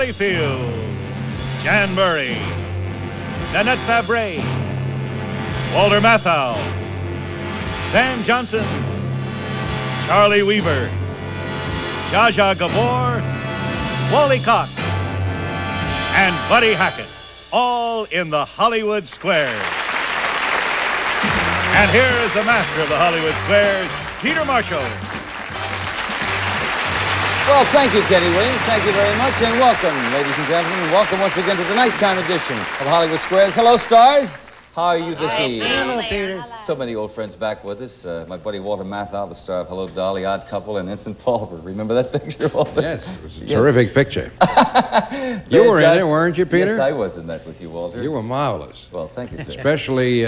Sally Field, Jan Murray, Nanette Fabre, Walter Matthau, Van Johnson, Charlie Weaver, Zsa Zsa Gabor, Wally Cox, and Buddy Hackett, all in the Hollywood Squares. And here is the master of the Hollywood Squares, Peter Marshall. Well, thank you, Kenny Williams. Thank you very much, and welcome, ladies and gentlemen. Welcome once again to the nighttime edition of Hollywood Squares. Hello, stars. How are you this evening? Hello, Peter. So many old friends back with us. My buddy Walter Matthau, the star of Hello, Dolly, Odd Couple, and Ensign Palmer. Remember that picture, Walter? Yes, it was a terrific picture. You were in it, weren't you, Peter? Yes, I was in that with you, Walter. You were marvelous. Well, thank you, sir. Especially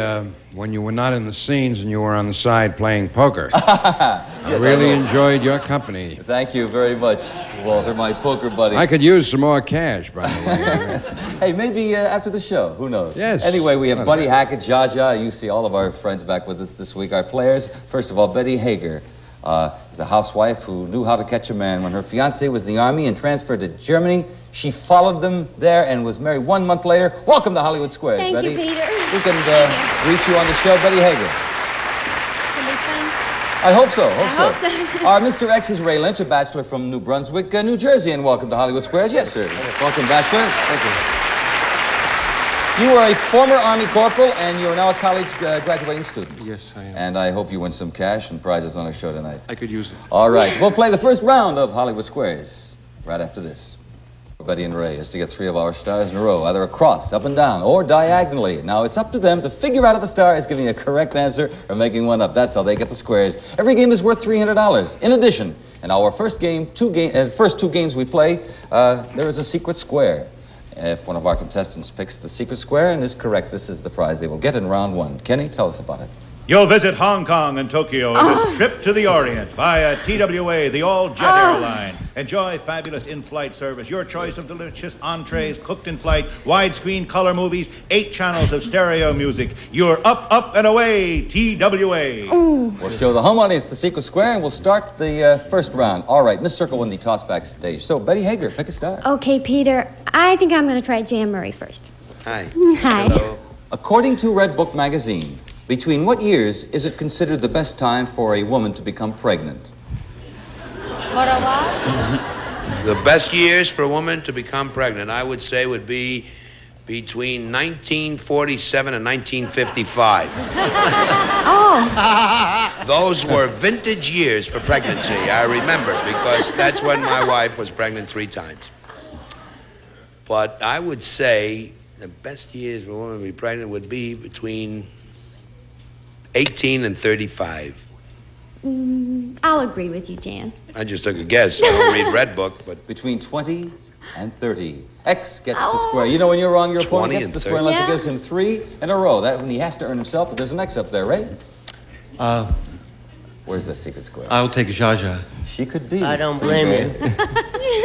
when you were not in the scenes and you were on the side playing poker. I really enjoyed your company. Thank you very much, Walter, my poker buddy. I could use some more cash, by the way. Hey, maybe after the show. Who knows? Yes. Anyway, we have Buddy Hackett, Zsa Zsa. You see all of our friends back with us this week. Our players, first of all, Betty Hager is a housewife who knew how to catch a man. When her fiancé was in the Army and transferred to Germany, she followed them there and was married 1 month later. Welcome to Hollywood Squares, Thank Betty. you, Peter. We can reach you on the show, Betty Hager. It's going to be fun. I hope so. I hope so. Our Mr. X is Ray Lynch, a bachelor from New Brunswick, New Jersey, and welcome to Hollywood Squares. Yes, sir. Welcome, bachelor. Thank you. You are a former Army corporal, and you're now a college graduating student. Yes, I am. And I hope you win some cash and prizes on our show tonight. I could use it. All right. We'll play the first round of Hollywood Squares right after this. Betty and Ray is to get 3 of our stars in a row, either across, up and down, or diagonally. Now, it's up to them to figure out if the star is giving a correct answer or making one up. That's how they get the squares. Every game is worth $300. In addition, in our first game, first 2 games we play, there is a secret square. If one of our contestants picks the secret square and is correct, this is the prize they will get in round 1. Kenny, tell us about it. You'll visit Hong Kong and Tokyo in this trip to the Orient via TWA, the all-jet airline. Enjoy fabulous in-flight service, your choice of delicious entrees cooked in flight, widescreen color movies, 8 channels of stereo music. You're up, up, and away, TWA. We'll show the home audience the secret square, and we'll start the first round. All right, Miss Circle won the toss backstage. So, Betty Hager, pick a star. Okay, Peter. I think I'm going to try Jan Murray first. Hi. Hi. Hello. According to Red Book magazine, between what years is it considered the best time for a woman to become pregnant? For a while? The best years for a woman to become pregnant, I would say, would be between 1947 and 1955. Oh. Those were vintage years for pregnancy, I remember, because that's when my wife was pregnant 3 times. But I would say the best years for a woman to be pregnant would be between 18 and 35. I'll agree with you, Jan. I just took a guess. I don't read Red Book, but Between 20 and 30. X gets the square. You know when you're wrong, your opponent 20 gets and the square 30. unless it Yeah. gives him 3 in a row. That when he has to earn himself, but there's an X up there, right? Where's the secret square? I'll take Zsa Zsa. She could be. I don't blame you.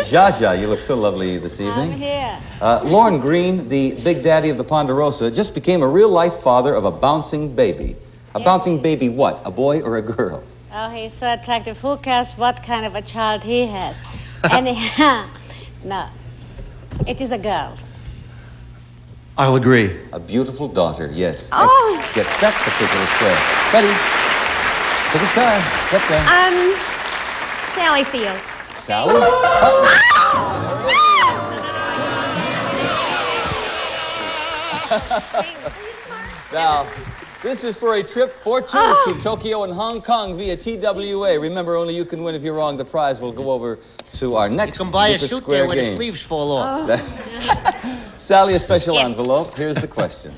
Zsa Zsa, you look so lovely this evening. I'm here. Lorne Green, the big daddy of the Ponderosa, just became a real-life father of a bouncing baby. A bouncing baby what? A boy or a girl? Oh, he's so attractive. Who cares what kind of a child he has? Anyhow, no. It is a girl. I'll agree. A beautiful daughter, yes. Oh. X gets that particular square. Betty, pick a star. Get there. Sally Field. Sally? Now, this is for a trip for 2 to Tokyo and Hong Kong via TWA. Remember, only you can win. If you're wrong, the prize will go over to our next You can buy a Secret suit Square there where the game. sleeves fall off. Sally, a special Yes. envelope. Here's the question.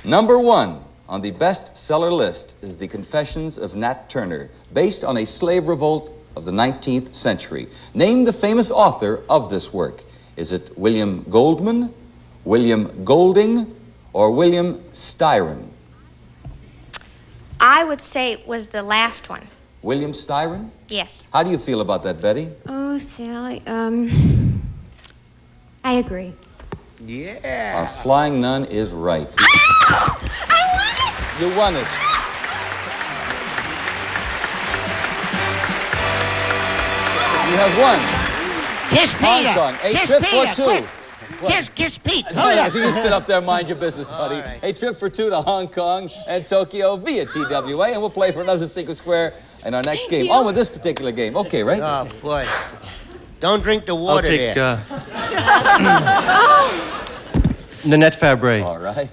Number 1 on the bestseller list is The Confessions of Nat Turner, based on a slave revolt of the 19th century. Name the famous author of this work. Is it William Goldman, William Golding, or William Styron? I would say it was the last one. William Styron? Yes. How do you feel about that, Betty? Oh, Sally. I agree. yeah. Our flying nun is right. You won it. You have won Kiss Hong Peter. Kong. A Kiss trip Peter. for two. Quick. What? Kiss Pete. No, Hurry no, up. you sit up there, mind your business, buddy. All right. A trip for two to Hong Kong and Tokyo via TWA, and we'll play for another Secret Square in our next game. you. On with this particular game. Okay, right? Oh, boy. Don't drink the I'll water take there. Nanette Fabre. All right.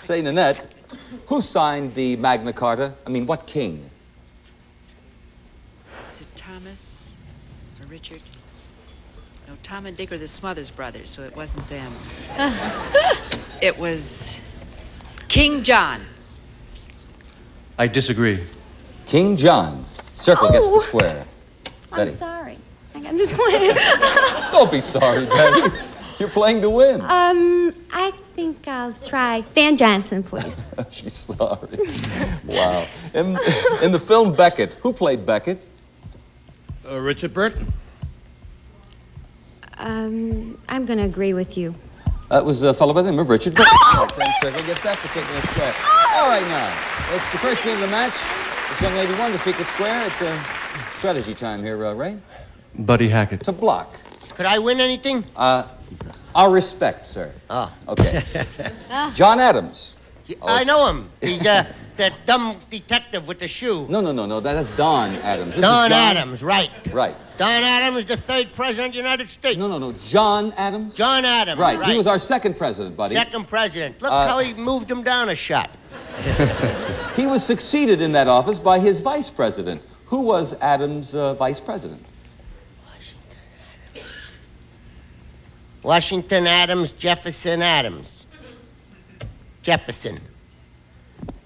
Say, Nanette, who signed the Magna Carta? I mean, what king? Is it Thomas or Richard? No, Tom and Dick are the Smothers brothers, so it wasn't them. It was King John. I disagree. King John. Circle gets the square. Betty. I'm sorry. I got this one. Don't be sorry, Betty. You're playing to win. I think I'll try Van Johnson, please. She's sorry. Wow. In the film Beckett, who played Beckett? Richard Burton. I'm going to agree with you. That was a fellow by the name of Richard Burton. Same circle gets that particular square. All right, now. It's the first game of the match. This young lady won the secret square. It's a strategy time here, Ray. Buddy Hackett. It's a block. Could I win anything? Our respect, sir. Oh. Okay. John Adams. I know him. He's that dumb detective with the shoe. No. That is Don Adams. This is Don John Adams, right. Right. Don Adams, the third president of the United States. No. John Adams? John Adams, Right. right. He was our second president, buddy. Second president. Look how he moved him down a shot. He was succeeded in that office by his vice president. Who was Adams' vice president? Washington Adams, Jefferson Adams. Jefferson.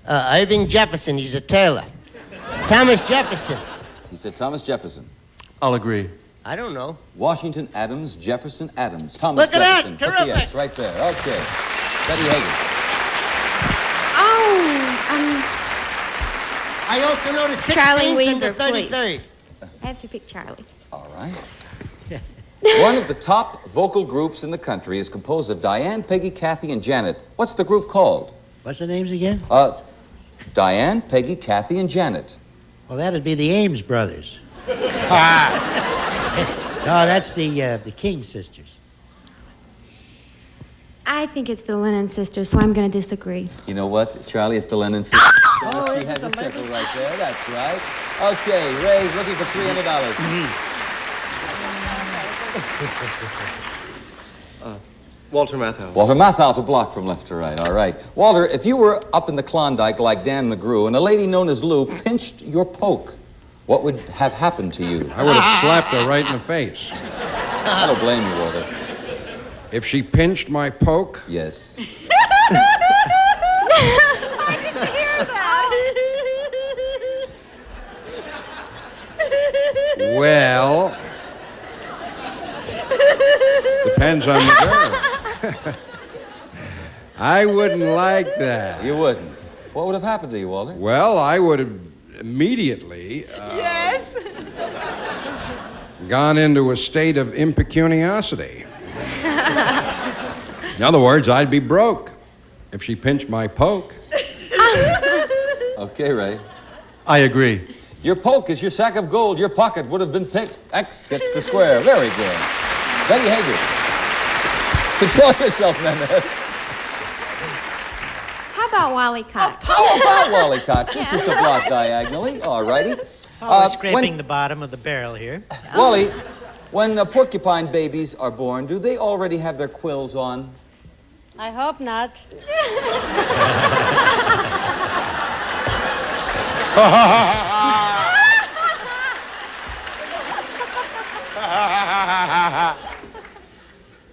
Irving Jefferson, he's a tailor. Thomas Jefferson. He said Thomas Jefferson. I'll agree. I don't know. Washington Adams, Jefferson Adams. Thomas Look at that, Jefferson. Put the terrific. X right there. Okay. Betty Hagen. I also know the 16th Charlie and the Weaver, please. 33rd. I have to pick Charlie. All right. One of the top vocal groups in the country is composed of Diane, Peggy, Kathy, and Janet. What's the group called? What's the names again? Diane, Peggy, Kathy, and Janet. Well, that'd be the Ames brothers. No, that's the King sisters. I think it's the Lennon sisters, so I'm going to disagree. You know what, Charlie? It's the Lennon sisters. She has a circle right there. That's right. Okay, Ray's looking for $300. Walter Matthau. Walter Matthau to block from left to right. All right. Walter, if you were up in the Klondike like Dan McGrew and a lady known as Lou pinched your poke, what would have happened to you? I would have slapped her right in the face. I don't blame you, Walter. If she pinched my poke? Yes. I didn't hear that. Well, depends on the girl. I wouldn't like that. You wouldn't. What would have happened to you, Walter? Well, I would have immediately Yes. gone into a state of impecuniosity. In other words, I'd be broke if she pinched my poke. Okay, Ray. I agree. Your poke is your sack of gold. Your pocket would have been picked. X gets the square. Very good. Betty Hager. Control yourself, Nanette. How about Wally Cox? How about Wally Cox? This is to block diagonally. All righty. Oh, we're scraping the bottom of the barrel here. Wally, when porcupine babies are born, do they already have their quills on? I hope not.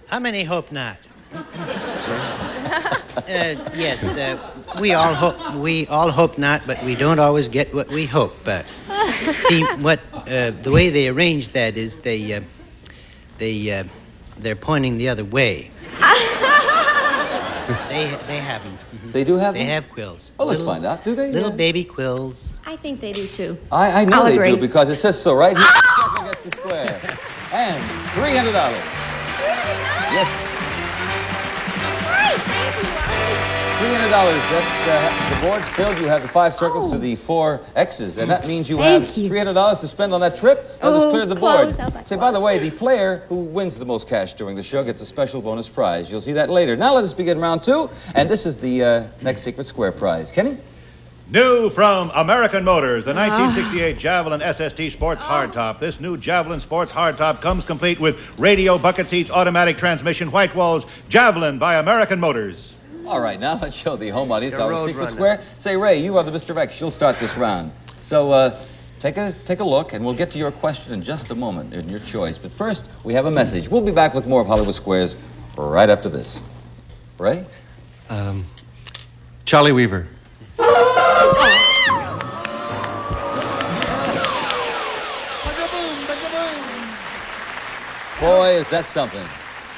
How many hope not? Yes, we all hope not, but we don't always get what we hope. See, the way they arrange that is they're pointing the other way. They have them. They do have They them? have quills. Well, let's find out. Do they? Little baby quills. I think they do too. I know I'll they agree. do because it says so right here. Circle gets the square. And $300. Yes. Great, thank you, Wally. That's the board's filled. You have the 5 circles to the 4 X's, and that means you have $300 to spend on that trip. I'll just clear the board. Say, by the way, the player who wins the most cash during the show gets a special bonus prize. You'll see that later. Now let us begin round 2, and this is the next Secret Square prize. Kenny? New from American Motors, the 1968 Javelin SST Sports Hardtop. This new Javelin Sports Hardtop comes complete with radio, bucket seats, automatic transmission, white walls. Javelin by American Motors. All right, now let's show the home audience our Secret Square. Say, Ray, you are the Mr. X. You'll start this round. So take a look, and we'll get to your question in just a moment, in your choice. But first, we have a message. We'll be back with more of Hollywood Squares right after this. Ray? Charlie Weaver. Boy, is that something.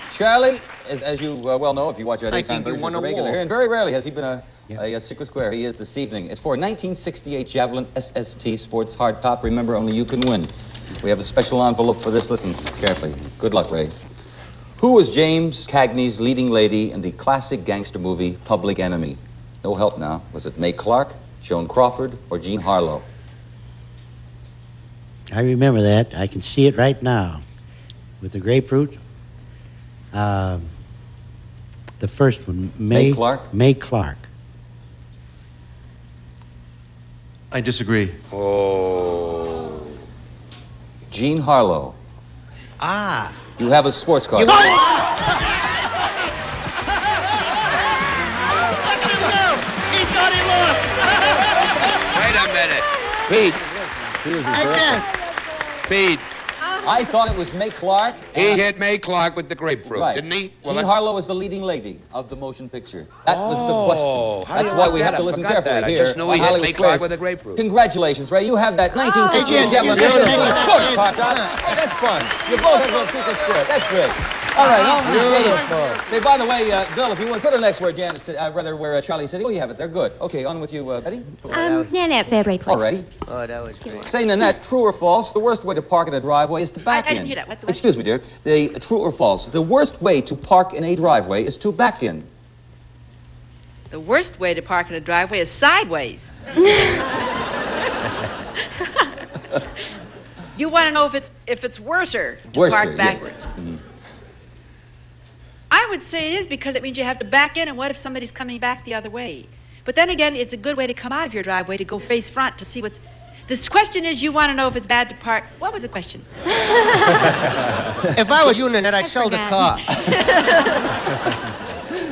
Charlie, as you well know, if you watch our daytime versions, he's a regular here, and very rarely has he been a Secret Square. He is this evening. It's for 1968 Javelin SST Sports Hardtop. Remember, only you can win. We have a special envelope for this. Listen carefully. Good luck, Ray. Who was James Cagney's leading lady in the classic gangster movie Public Enemy? No help now. Was it Mae Clarke, Joan Crawford, or Jean Harlow? I remember that. I can see it right now. With the grapefruit. The first one, Mae Clarke? Mae Clarke. I disagree. Oh. Jean Harlow. Ah. You have a sports car. Wait a minute. Pete. Pete. I thought it was Mae Clarke. He hit Mae Clarke with the grapefruit, right. didn't he? Jean Harlow is the leading lady of the motion picture. That was the question. That's why we have to listen carefully here. I just knew he hit Mae Clarke with a grapefruit. Congratulations, Ray. You have that 1968 Javelin Sports Hardtop. Oh, that's fun. You both have a Secret Square. That's great. All right, on. Hey, by the way, Bill, if you would put an X where Janet, rather where Charlie City. Oh, you have it. They're good. Okay, on with you, Betty. Nanette Fabry Place. All righty. Oh, that was great. Say, Nanette, true or false? The worst way to park in a driveway is to back in. I didn't hear that. What? Excuse me, dear. True or false? The worst way to park in a driveway is to back in. The worst way to park in a driveway is sideways. You want to know if it's worser to park backwards? Yes. Mm-hmm. I would say it is because it means you have to back in, and what if somebody's coming back the other way? But then again, it's a good way to come out of your driveway to go face front to see what's... This question is you want to know if it's bad to park... What was the question? If I was you, Nanette, I'd sell the car.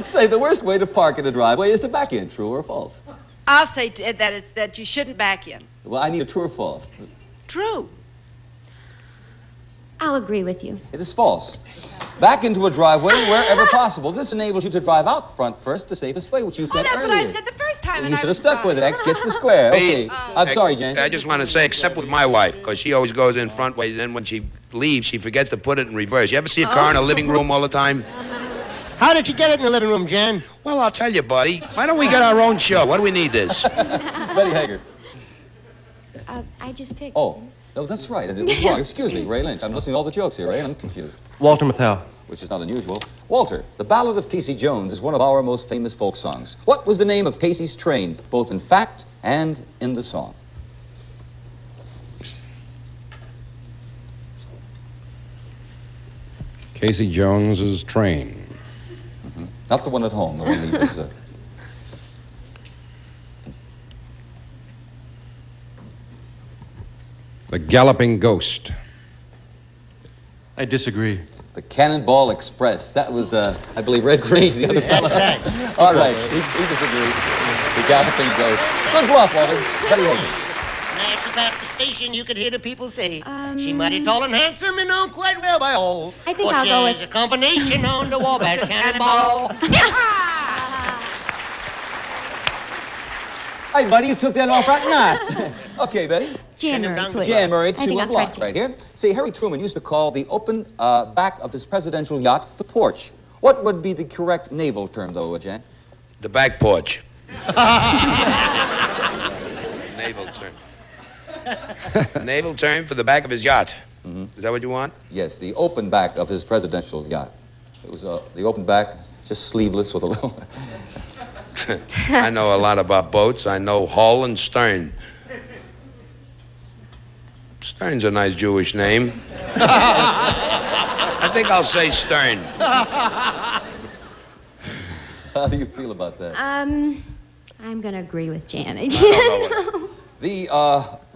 Say the worst way to park in a driveway is to back in, true or false? I'll say that you shouldn't back in. Well, I need a true or false. True. I'll agree with you. It is false. Back into a driveway wherever possible. This enables you to drive out front first, the safest way, which you said that's earlier. what I said the first time. You should have stuck with it. X gets the square. Okay. I'm sorry, Jane. I just want to say, except with my wife, because she always goes in front way, then when she leaves, she forgets to put it in reverse. You ever see a car in a living room all the time? How did you get it in the living room, Jan? Well, I'll tell you, buddy. Why don't we get our own show? What do we need this? Betty Haggard. I just picked. Oh, that's right. It was wrong. Excuse me, Ray Lynch. I'm listening to all the jokes here, Ray, and I'm confused. Walter Matthau. Which is not unusual. Walter, the Ballad of Casey Jones is one of our most famous folk songs. What was the name of Casey's train, both in fact and in the song? Casey Jones's train. Mm-hmm. Not the one at home, the one he was... The Galloping Ghost. I disagree. The Cannonball Express. That was, I believe, Red Grange, the other fellow. That's right. All right, he disagreed. The Galloping Ghost. Good bluff, Walter. Betty Haggard. As she passed the station, you could hear the people say, she mighty tall and handsome and known quite well by all. I think I'll go with... she's a combination on the Wabash Cannonball. Hey, buddy, you took that off right nice. Okay, Betty. Jan Murray, please. Jan Murray, I 2 think I'll blocks try right here. See, Harry Truman used to call the open back of his presidential yacht the porch. What would be the correct naval term, though, Jan? The back porch. Naval term. Naval term for the back of his yacht. Mm-hmm. Is that what you want? Yes, the open back of his presidential yacht. It was the open back, just sleeveless with a little... I know a lot about boats. I know hull and stern. Stern's a nice Jewish name. I think I'll say Stern. How do you feel about that? I'm going to agree with Janet. The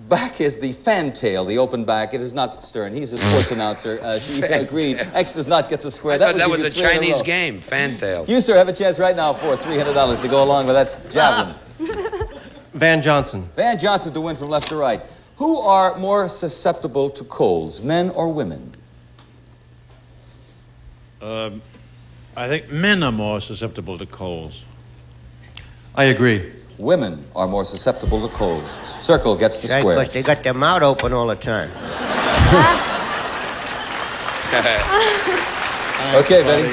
back is the fantail, the open back. It is not Stern. He's a sports announcer. She agreed. X does not get the square. I thought that was a Chinese game, fantail. You, sir, have a chance right now for $300 to go along with that javelin. Van Johnson. Van Johnson to win from left to right. Who are more susceptible to colds, men or women? I think men are more susceptible to colds. I agree. Women are more susceptible to colds. Circle gets the square. Because they got their mouth open all the time. Okay, Betty.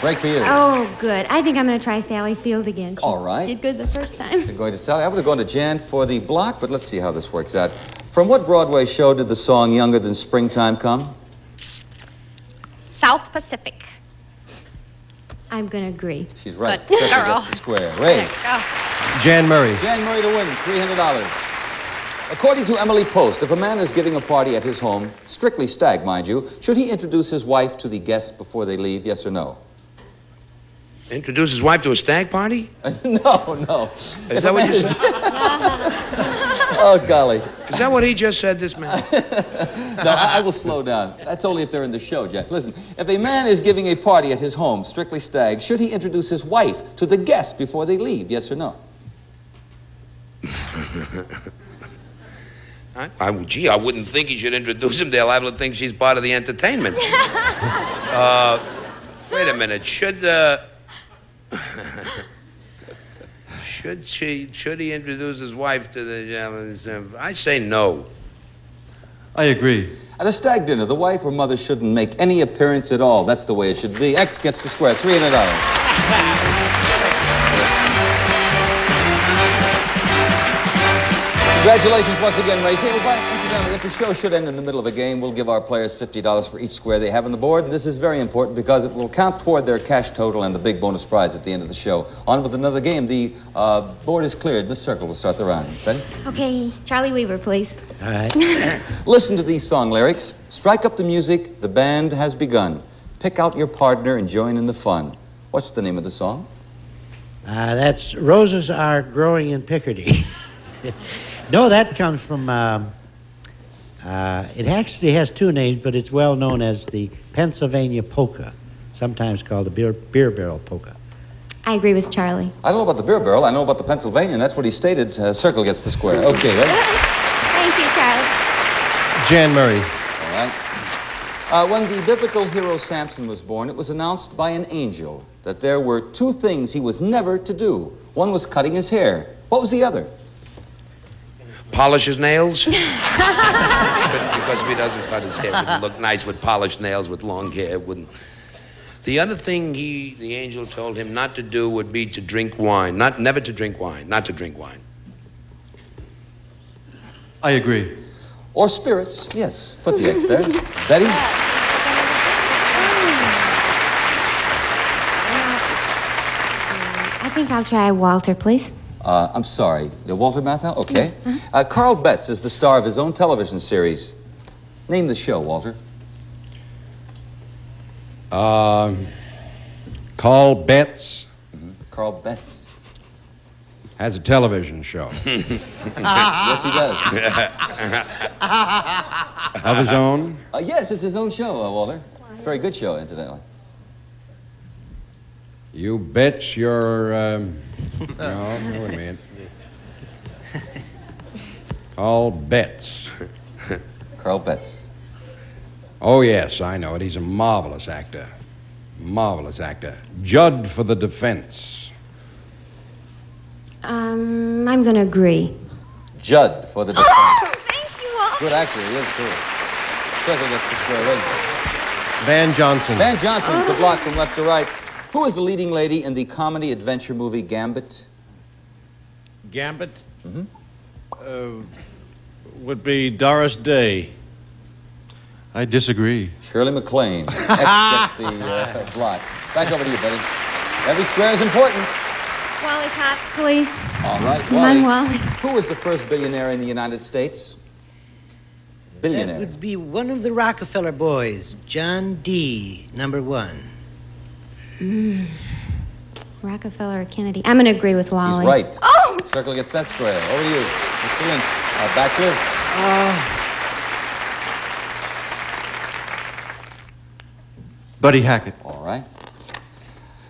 Break for you. Oh, good. I think I'm going to try Sally Field again. She All right. did good the first time. You're going to Sally. I'm going to go into Jan for the block, but let's see how this works out. From what Broadway show did the song Younger Than Springtime come? South Pacific. I'm going to agree. She's right. Good Circle girl. gets the square. Ray. Jan Murray. Jan Murray to win, $300. According to Emily Post, if a man is giving a party at his home, strictly stag, mind you, should he introduce his wife to the guests before they leave, yes or no? Introduce his wife to a stag party? No. Is that what you said? Oh, golly. Is that what he just said, this man? No, I will slow down. That's only if they're in the show, Jack. Listen, if a man is giving a party at his home, strictly stag, should he introduce his wife to the guests before they leave, yes or no? Gee, I wouldn't think he should introduce him. They'll have to think she's part of the entertainment. Wait a minute. Should he introduce his wife to the gentleman? I say no. I agree. At a stag dinner, the wife or mother shouldn't make any appearance at all. That's the way it should be. X gets the square, $300. Congratulations once again, Ray. Hey, incidentally, if the show should end in the middle of a game, we'll give our players $50 for each square they have on the board. And this is very important because it will count toward their cash total and the big bonus prize at the end of the show. On with another game. The board is cleared. Miss Circle will start the round. Ready? Okay, Charlie Weaver, please. All right. Listen to these song lyrics. Strike up the music. The band has begun. Pick out your partner and join in the fun. What's the name of the song? That's Roses Are Growing in Picardy. No, that comes from, it actually has two names, but it's well known as the Pennsylvania polka, sometimes called the beer barrel polka. I agree with Charlie. I don't know about the beer barrel. I know about the Pennsylvania, and that's what he stated. Circle gets the square. Okay, ready? Thank you, Charlie. Jan Murray. All right. When the biblical hero Samson was born, it was announced by an angel that there were two things he was never to do. One was cutting his hair. What was the other? Polish his nails? Because if he doesn't cut his hair, it wouldn't look nice with polished nails, with long hair. It wouldn't. The other thing the angel told him not to do would be to drink wine. Never to drink wine. Not to drink wine. I agree. Or spirits, yes. Put the X there. Betty? I think I'll try Walter, please. I'm sorry. Walter Matthau? Okay. Carl Betts is the star of his own television series. Name the show, Walter. Carl Betts. Carl Betts. Has a television show. Yes, he does. Of his own? Yes, it's his own show, Walter. It's a very good show, incidentally. You bet your, no, wait a minute. Carl Betts. Carl Betts. Oh, yes, I know it. He's a marvelous actor. Marvelous actor. Judd for the defense. I'm going to agree. Judd for the defense. Oh, thank you, Walter. Good actor, he is, too. Circle gets the square ring. Van Johnson. Van Johnson to block from left to right. Who is the leading lady in the comedy adventure movie Gambit? Gambit? Would be Doris Day. I disagree. Shirley MacLaine. X gets the block. Back over to you, Betty. Every square is important. Wally Cox, please. All right, Come on, Wally. Wally. Who was the first billionaire in the United States? That Billionaire. would be one of the Rockefeller boys, John D., number 1. Rockefeller or Kennedy? I'm going to agree with Wally. He's right. Oh! Circle gets that square. Over to you, Mr. Lynch. Bachelor. Buddy Hackett. All right.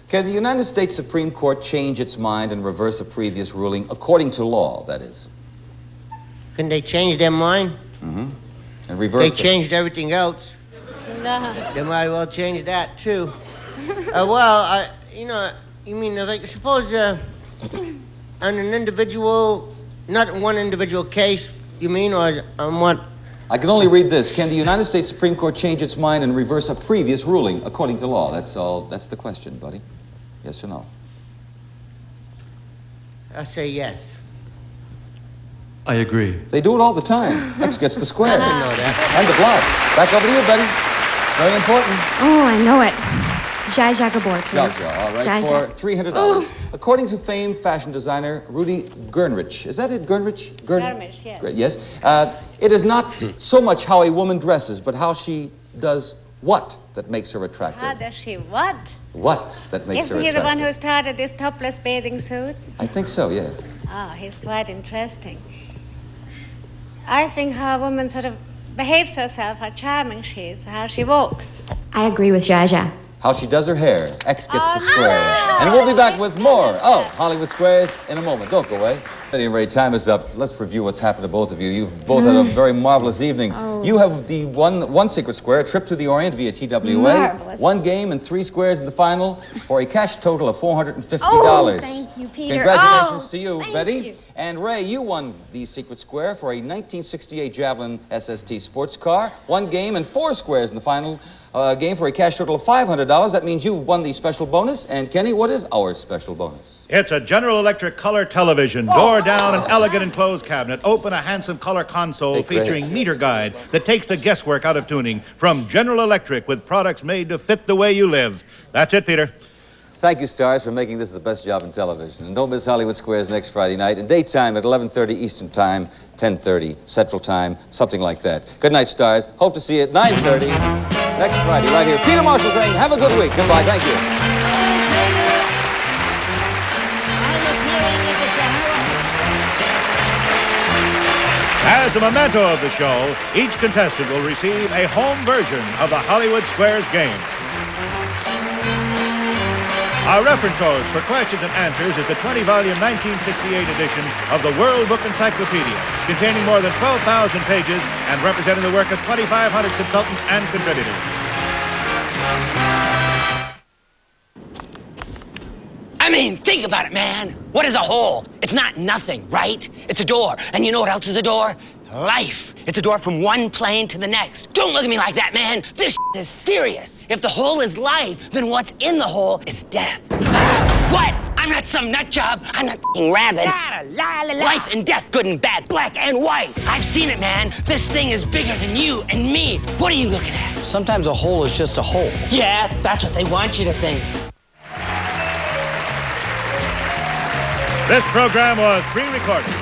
Can the United States Supreme Court change its mind and reverse a previous ruling according to law, that is? Couldn't they change their mind? Mm-hmm. And They reverse it. changed everything else. No. They might well change that, too. You mean, if I suppose on an individual, not one individual case, you mean, or on what? I can only read this. Can the United States Supreme Court change its mind and reverse a previous ruling according to law? That's all. That's the question, buddy. Yes or no? I say yes. I agree. They do it all the time. X gets the square. I know that. And the block. Back over to you, Betty. Very important. Oh, I know it. Zsa Zsa Gabor, please. Zsa Zsa, all right, Zsa for Zsa. $300. According to famed fashion designer Rudy Gernrich, is that it, Gernrich? Gernrich, yes. Great, yes. It is not so much how a woman dresses, but how she does what that makes her attractive. How does she what? What that makes Isn't her he attractive. the one who started these topless bathing suits? I think so, yeah. Oh, he's quite interesting. I think how a woman sort of behaves herself, how charming she is, how she walks. I agree with Zsa Zsa. How she does her hair. X gets the square. And we'll be back with more of Hollywood Squares in a moment. Don't go away. At any rate, time is up. Let's review what's happened to both of you. You've both had a very marvelous evening. You have the one secret square, a trip to the Orient via TWA. Marvelous. 1 game and 3 squares in the final for a cash total of $450. Oh, thank you, Peter. Congratulations Oh, to you, thank Betty. you. And Ray, you won the secret square for a 1968 Javelin SST sports car. 1 game and 4 squares in the final game for a cash total of $500. That means you've won the special bonus. And Kenny, what is our special bonus? It's a General Electric color television. Door down, an elegant enclosed cabinet. Open, a handsome color console featuring meter guide that takes the guesswork out of tuning. From General Electric, with products made to fit the way you live. That's it, Peter. Thank you, stars, for making this the best job in television. And don't miss Hollywood Squares next Friday night in daytime at 11:30 Eastern Time, 10:30 Central Time, something like that. Good night, stars. Hope to see you at 9:30 next Friday right here. Peter Marshall saying, have a good week. Goodbye. Thank you. As a memento of the show, each contestant will receive a home version of the Hollywood Squares game. Our reference source for questions and answers is the 20-volume 1968 edition of the World Book Encyclopedia, containing more than 12,000 pages and representing the work of 2,500 consultants and contributors. I mean, think about it, man. What is a hole? It's not nothing, right? It's a door. And you know what else is a door? Life. It's a door from one plane to the next. Don't look at me like that, man. This is serious. If the hole is life, then what's in the hole is death. What? I'm not some nut job. I'm not f***ing Rabbit. Life and death, good and bad, black and white. I've seen it, man. This thing is bigger than you and me. What are you looking at? Sometimes a hole is just a hole. Yeah, that's what they want you to think. This program was pre-recorded.